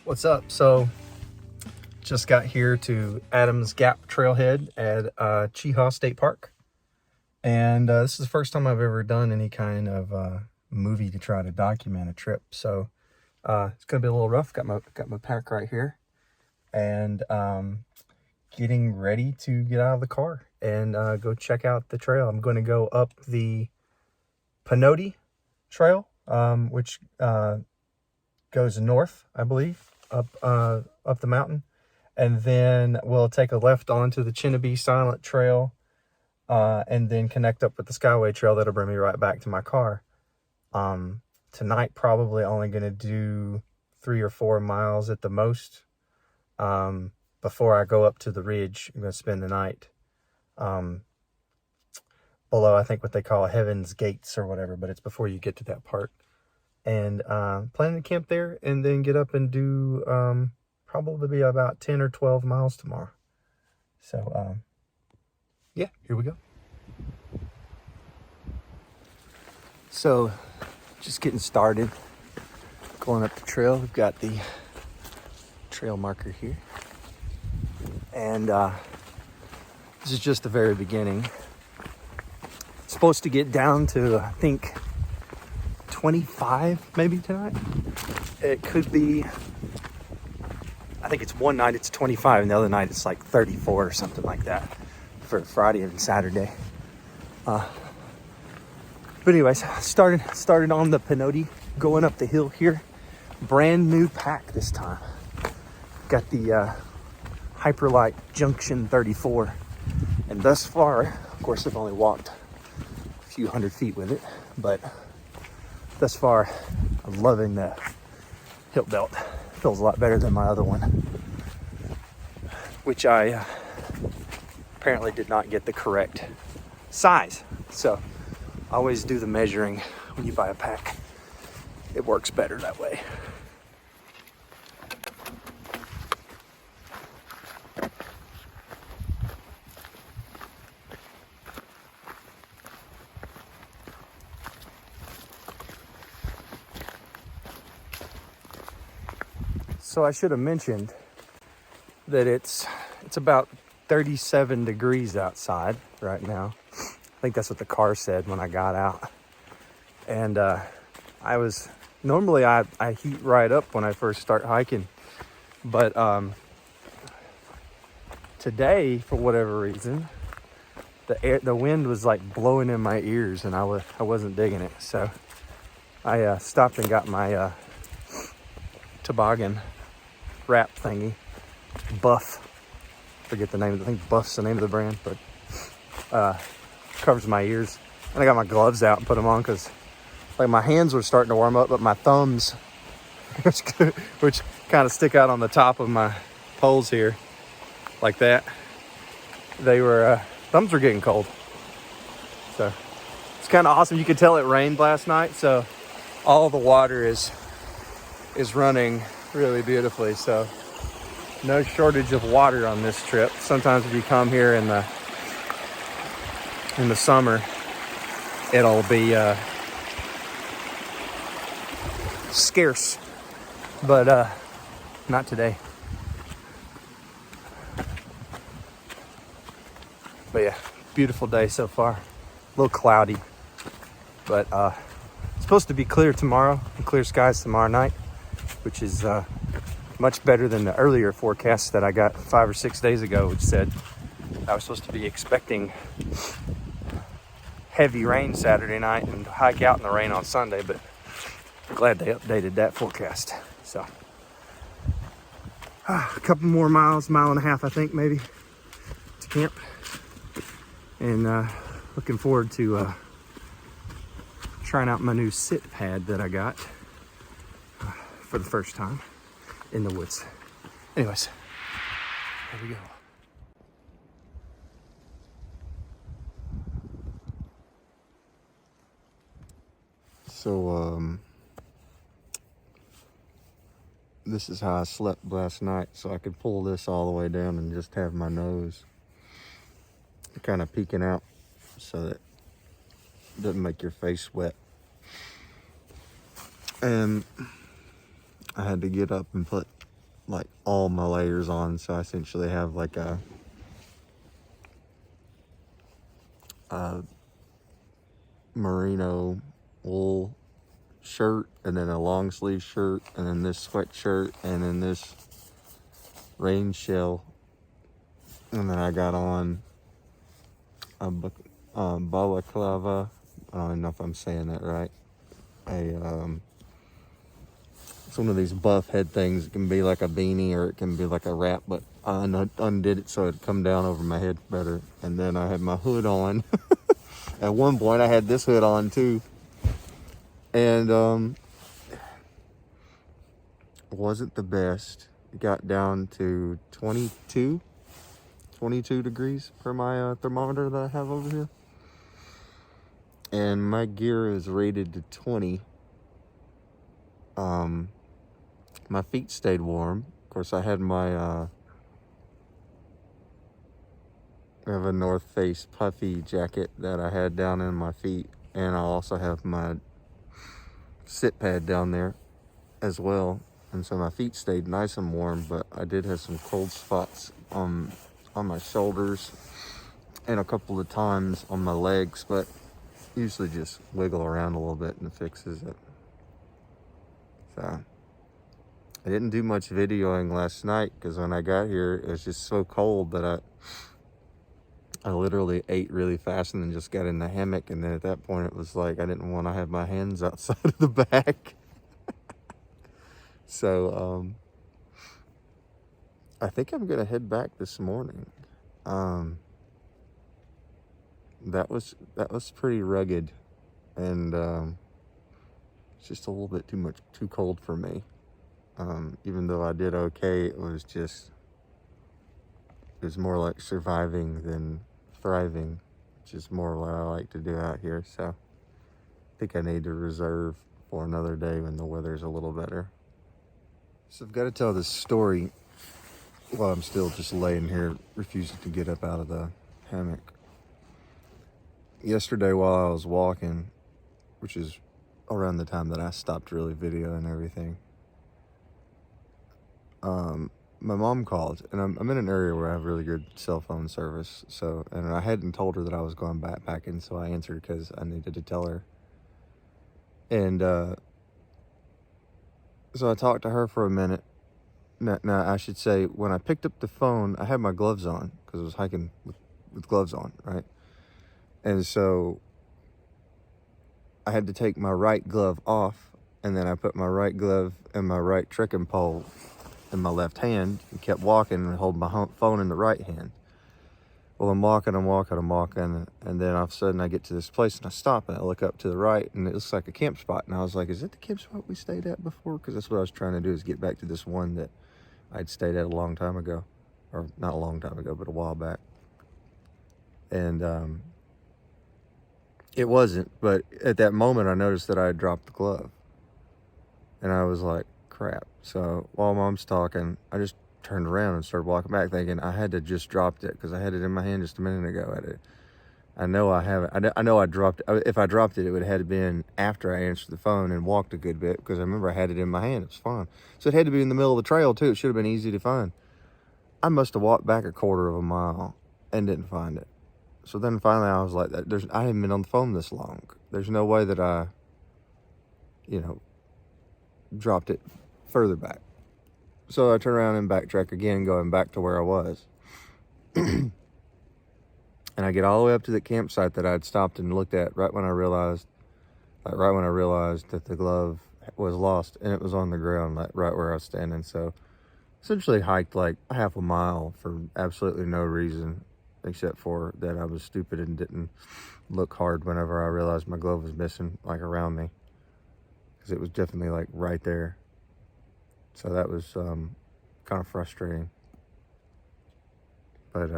What's up? So just got here to Adams Gap Trailhead at Cheaha State Park, and this is the first time I've ever done any kind of movie to try to document a trip. So it's gonna be a little rough. Got my pack right here, and getting ready to get out of the car and go check out the trail. I'm going to go up the Pinhoti trail, which goes north, I believe, up the mountain, and then we'll take a left onto the Chinnabee Silent Trail, and then connect up with the Skyway Trail. That'll bring me right back to my car. Tonight, probably only going to do 3 or 4 miles at the most. Before I go up to the ridge, I'm going to spend the night below, I think, what they call Heaven's Gates or whatever, but it's before you get to that part. And planning to camp there and then get up and do probably be about 10 or 12 miles tomorrow. So yeah, here we go. So just getting started, going up the trail. We've got the trail marker here, and this is just the very beginning. It's supposed to get down to, I think, 25 maybe tonight. It could be, I think it's one night it's 25 and the other night it's like 34 or something like that for Friday and Saturday. But anyways, started on the Pinhoti, going up the hill here. Brand new pack this time. Got the Hyperlite Junction 34, and thus far, of course, I've only walked a few hundred feet with it, but thus far, I'm loving the hilt belt. Feels a lot better than my other one, which I apparently did not get the correct size. So I always do the measuring when you buy a pack. It works better that way. So I should have mentioned that it's about 37 degrees outside right now. I think that's what the car said when I got out. And normally I heat right up when I first start hiking, but today, for whatever reason, the wind was like blowing in my ears, and I wasn't digging it. So I stopped and got my toboggan wrap thingy, Buff. Forget the name. I think Buff's the name of the brand, but covers my ears. And I got my gloves out and put them on because, like, my hands were starting to warm up, but my thumbs, which kind of stick out on the top of my poles here, like that, thumbs were getting cold. So it's kind of awesome. You could tell it rained last night, so all the water is running really beautifully. So no shortage of water on this trip. Sometimes if you come here in the summer, it'll be scarce, but not today. But yeah, beautiful day so far. A little cloudy, but it's supposed to be clear tomorrow and clear skies tomorrow night, which is much better than the earlier forecasts that I got 5 or 6 days ago, which said I was supposed to be expecting heavy rain Saturday night and hike out in the rain on Sunday, but I'm glad they updated that forecast. So a couple more miles, mile and a half, I think, maybe, to camp. And looking forward to trying out my new sit pad that I got for the first time in the woods. Anyways, here we go. So this is how I slept last night, so I could pull this all the way down and just have my nose kind of peeking out so that it doesn't make your face wet. And I had to get up and put like all my layers on, so I essentially have like a merino wool shirt, and then a long sleeve shirt, and then this sweatshirt, and then this rain shell, and then I got on a balaclava. I don't even know if I'm saying that right. It's one of these buff head things. It can be like a beanie or it can be like a wrap, but I undid it so it'd come down over my head better. And then I had my hood on. At one point I had this hood on too. And wasn't the best. It got down to 22 degrees per my thermometer that I have over here. And my gear is rated to 20. My feet stayed warm. Of course, I had my, I have a North Face puffy jacket that I had down in my feet. And I also have my sit pad down there as well. And so my feet stayed nice and warm, but I did have some cold spots on my shoulders and a couple of times on my legs, but usually just wiggle around a little bit and it fixes it. So I didn't do much videoing last night because when I got here, it was just so cold that I literally ate really fast and then just got in the hammock. And then at that point, it was like I didn't want to have my hands outside of the back. So I think I'm gonna head back this morning. That was pretty rugged, and it's just a little bit too cold for me. Even though I did okay, it was more like surviving than thriving, which is more what I like to do out here. So I think I need to reserve for another day when the weather's a little better. So I've got to tell this story while I'm still just laying here, refusing to get up out of the hammock. Yesterday while I was walking, which is around the time that I stopped really videoing everything, my mom called, and I'm in an area where I have really good cell phone service. So, and I hadn't told her that I was going backpacking, so I answered because I needed to tell her. And so I talked to her for a minute. Now, I should say, when I picked up the phone, I had my gloves on because I was hiking with gloves on, right? And so I had to take my right glove off, and then I put my right glove and my right trekking pole in my left hand and kept walking and holding my phone in the right hand. Well, I'm walking, and then all of a sudden I get to this place and I stop and I look up to the right and it looks like a camp spot. And I was like, is that the camp spot we stayed at before? Because that's what I was trying to do, is get back to this one that I'd stayed at a long time ago. Or not a long time ago, but a while back. And it wasn't, but at that moment I noticed that I had dropped the glove. And I was like, crap. So while Mom's talking, I just turned around and started walking back, thinking I had to just dropped it because I had it in my hand just a minute ago. I know I haven't. I know I dropped it. If I dropped it, it would have had to been after I answered the phone and walked a good bit, because I remember I had it in my hand. It was fine. So it had to be in the middle of the trail too. It should have been easy to find. I must have walked back a quarter of a mile and didn't find it. So then finally I was like, I haven't been on the phone this long. There's no way that I, dropped it further back. So I turn around and backtrack again, going back to where I was. And I get all the way up to the campsite that I'd stopped and looked at right when I realized that the glove was lost, and it was on the ground, like right where I was standing. So essentially hiked like a half a mile for absolutely no reason, except for that I was stupid and didn't look hard whenever I realized my glove was missing, like around me, because it was definitely like right there. So that was kind of frustrating. But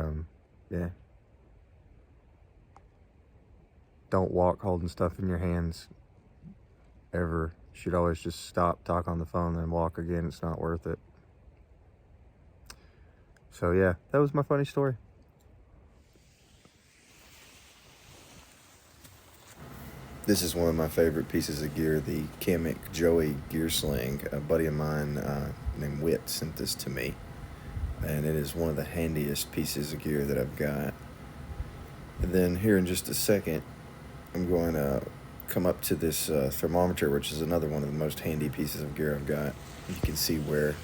yeah. Don't walk holding stuff in your hands ever. You should always just stop, talk on the phone, then walk again. It's not worth it. So yeah, that was my funny story. This is one of my favorite pieces of gear, the Kammok Joey Gear sling. A buddy of mine named Whit sent this to me, and it is one of the handiest pieces of gear that I've got. And then here in just a second, I'm going to come up to this thermometer, which is another one of the most handy pieces of gear I've got. You can see where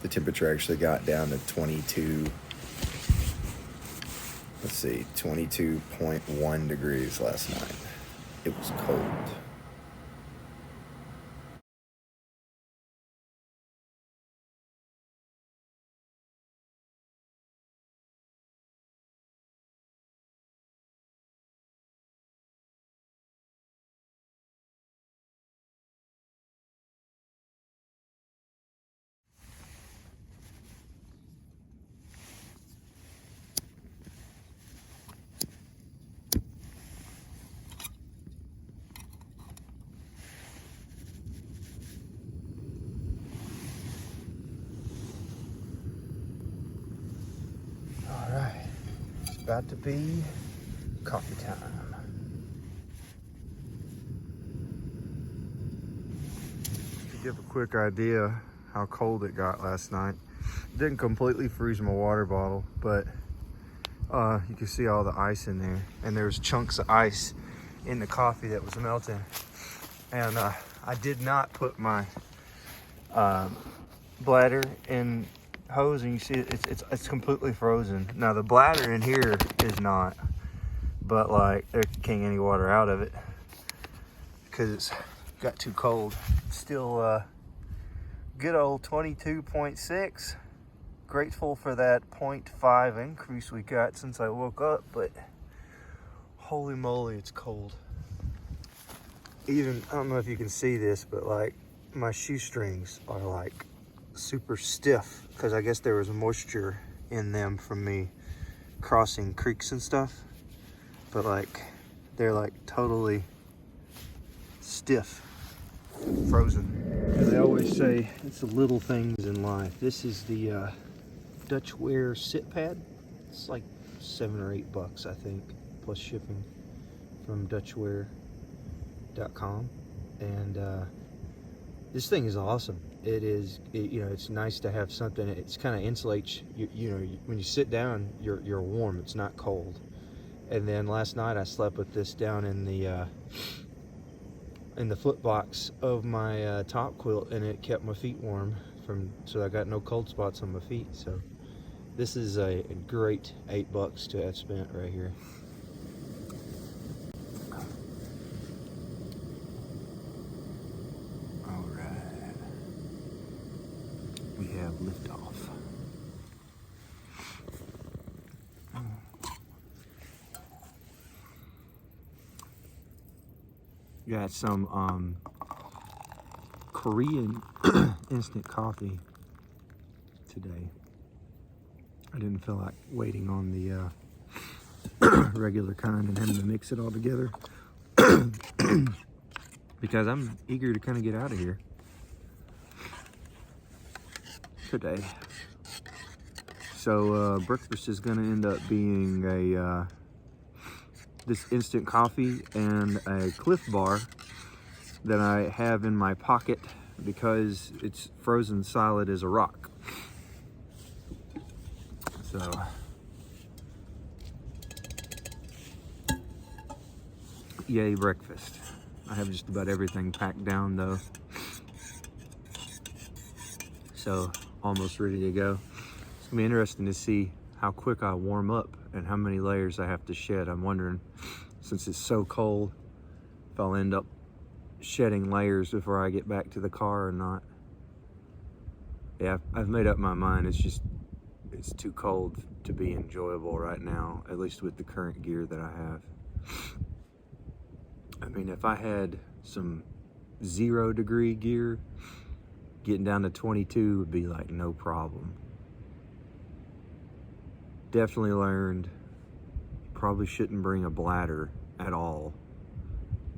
the temperature actually got down to 22.1 degrees last night. It was cold. All right, it's about to be coffee time. To give a quick idea how cold it got last night, didn't completely freeze my water bottle, but you can see all the ice in there, and there's chunks of ice in the coffee that was melting. And I did not put my bladder in hose, and you see it's completely frozen. Now the bladder in here is not, but like there can't get any water out of it because it's got too cold. Still good old 22.6. Grateful for that 0.5 increase we got since I woke up, but holy moly, it's cold. Even, I don't know if you can see this, but like my shoestrings are like super stiff because I guess there was moisture in them from me crossing creeks and stuff, but like they're like totally stiff, frozen. As I always say, it's the little things in life. This is the Dutchware Sit Pad. It's like $7 or $8, I think, plus shipping, from Dutchware.com. And this thing is awesome. You know, it's nice to have something. It's kind of insulates you know, when you sit down, you're warm. It's not cold. And then last night I slept with this down in the foot box of my top quilt, and it kept my feet warm so I got no cold spots on my feet. So this is a great $8 to have spent right here. All right, we have liftoff. Got some Korean instant coffee today. I didn't feel like waiting on the regular kind and having to mix it all together because I'm eager to kind of get out of here today. So breakfast is going to end up being this instant coffee and a Cliff Bar that I have in my pocket because it's frozen solid as a rock. So yay breakfast. I have just about everything packed down though, so almost ready to go. It's gonna be interesting to see how quick I warm up and how many layers I have to shed. I'm wondering, since it's so cold, if I'll end up shedding layers before I get back to the car or not. Yeah, I've made up my mind. It's too cold to be enjoyable right now, at least with the current gear that I have. I mean, if I had some 0-degree gear, getting down to 22 would be like no problem. Definitely learned probably shouldn't bring a bladder at all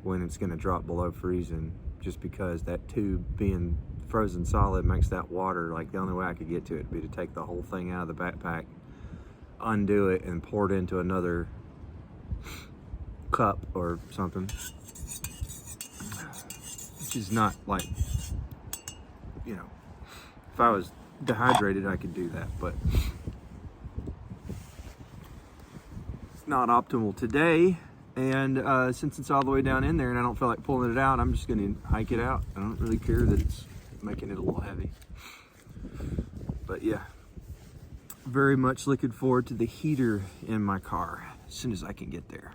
when it's going to drop below freezing, just because that tube being frozen solid makes that water, like the only way I could get to it would be to take the whole thing out of the backpack, undo it, and pour it into another cup or something, which is not like, you know, if I was dehydrated I could do that, but it's not optimal today. And since it's all the way down in there and I don't feel like pulling it out, I'm just gonna hike it out. I don't really care that it's making it a little heavy. But yeah, very much looking forward to the heater in my car as soon as I can get there.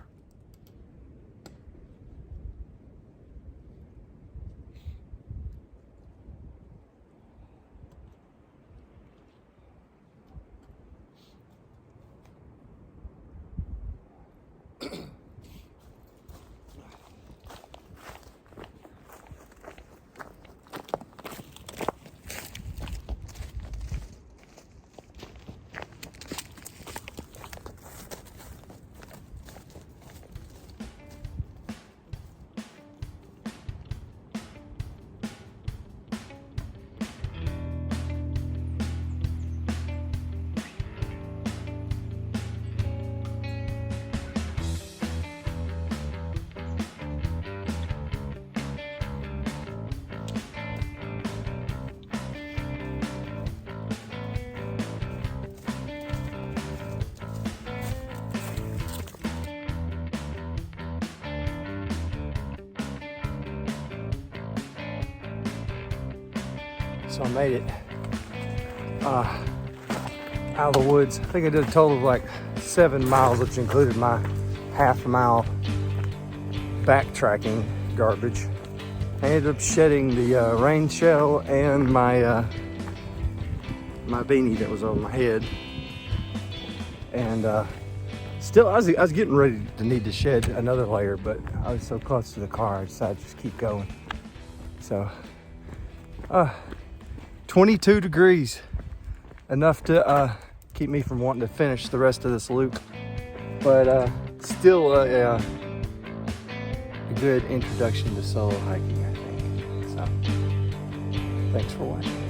So I made it out of the woods. I think I did a total of like 7 miles, which included my half-mile backtracking garbage. I ended up shedding the rain shell and my my beanie that was on my head. And still, I was getting ready to need to shed another layer, but I was so close to the car, I decided to just keep going. So, 22 degrees, enough to keep me from wanting to finish the rest of this loop, but still a good introduction to solo hiking, I think. So, thanks for watching.